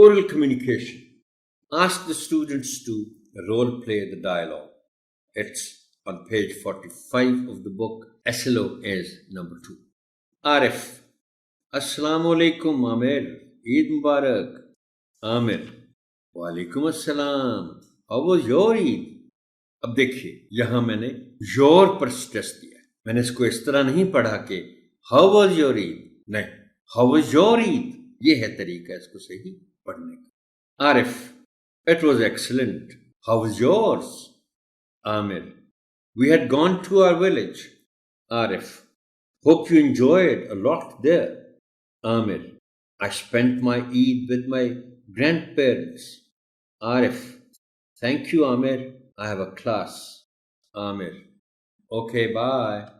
Oral communication. Ask the students to role play the dialogue. It's on page 45 of the book. SLO is number 2. Arif. Assalamu alaikum, Amir. Eid Mubarak. Amir. Walaikum assalam. How was your Eid? अब देखिए, यहां मैंने your पर stress दिया है. मैंने इसको इस तरह नहीं पढ़ा कि हाउ वाज योर ईद, नहीं, हाउ वाज योर ईद. ये है तरीका इसको सही पढ़ने का. Arif. It was excellent. How was yours? Amir. We had gone to our village. Arif. Hope you enjoyed a lot there. Amir. I spent my Eid with my grandparents. Arif. Thank you, Amir. I have a class. Amir. Okay, bye.